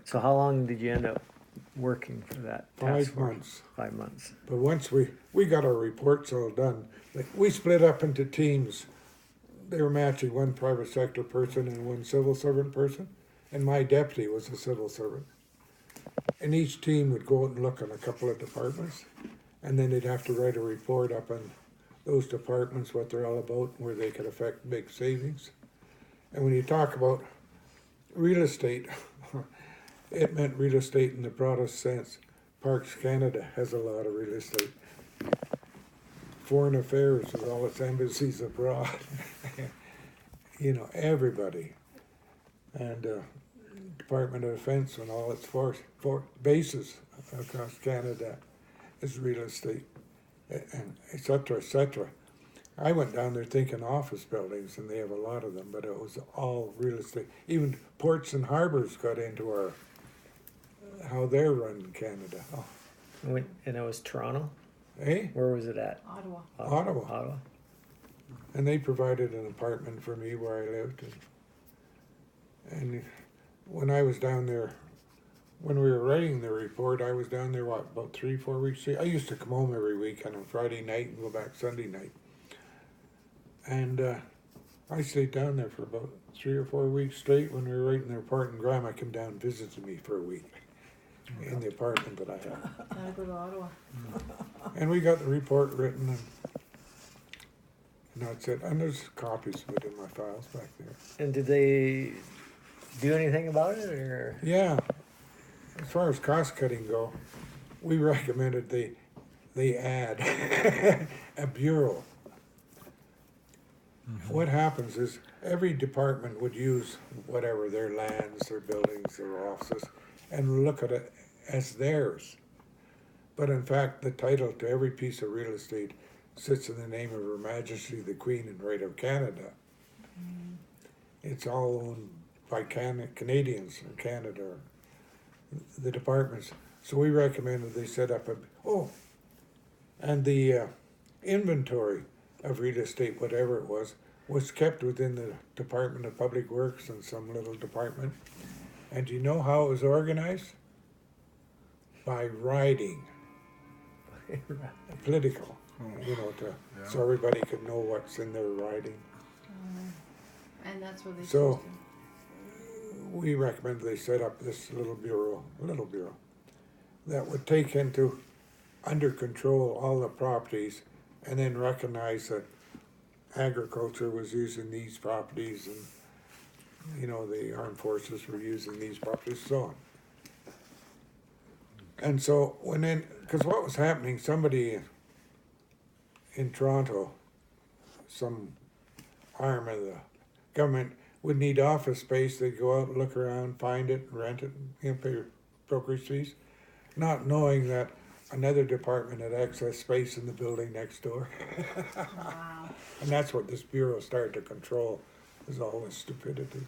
So how long did you end up working for that task 5 force? months. 5 months. But once we got our reports all done, like we split up into teams. They were matching one private sector person and one civil servant person, and my deputy was a civil servant. And each team would go out and look in a couple of departments, and then they'd have to write a report up on those departments, what they're all about, where they could affect big savings. And when you talk about real estate, it meant real estate in the broadest sense. Parks Canada has a lot of real estate. Foreign Affairs with all its embassies abroad. You know, everybody. And Department of Defense and all its bases across Canada is real estate, and et cetera, et cetera. I went down there thinking office buildings, and they have a lot of them, but it was all real estate. Even ports and harbors got into how they're run in Canada. Oh. And it was Toronto? Eh? Where was it at? Ottawa. Ottawa. And they provided an apartment for me where I lived. And when I was down there, when we were writing the report, I was down there, about 3-4 weeks. I used to come home every week on a Friday night and go back Sunday night. And I stayed down there for about 3 or 4 weeks straight. When we were writing the report, and Grandma came down and visited me for a week in the apartment that I had. Gotta go to Ottawa. And we got the report written, and that's it. And there's copies of it in my files back there. And did they do anything about it, or? Yeah. As far as cost cutting go, we recommended they add a bureau. Mm-hmm. What happens is every department would use whatever, their lands, their buildings, their offices, and look at it as theirs. But in fact, the title to every piece of real estate sits in the name of Her Majesty the Queen and Right of Canada. Mm. It's all owned by Canadians in Canada, the departments. So we recommended they set up and the inventory of real estate, whatever it was kept within the Department of Public Works and some little department. And do you know how it was organized? By riding. Political, so everybody could know what's in their riding. And that's where they So we recommend they set up this little bureau that would take under control all the properties, and then recognize that agriculture was using these properties, and the armed forces were using these properties, so on. And so because what was happening, somebody in Toronto, some arm of the government, would need office space. They'd go out and look around, find it, rent it, pay brokerage fees, not knowing that another department had excess space in the building next door. Wow. And that's what this bureau started to control, is all this stupidity.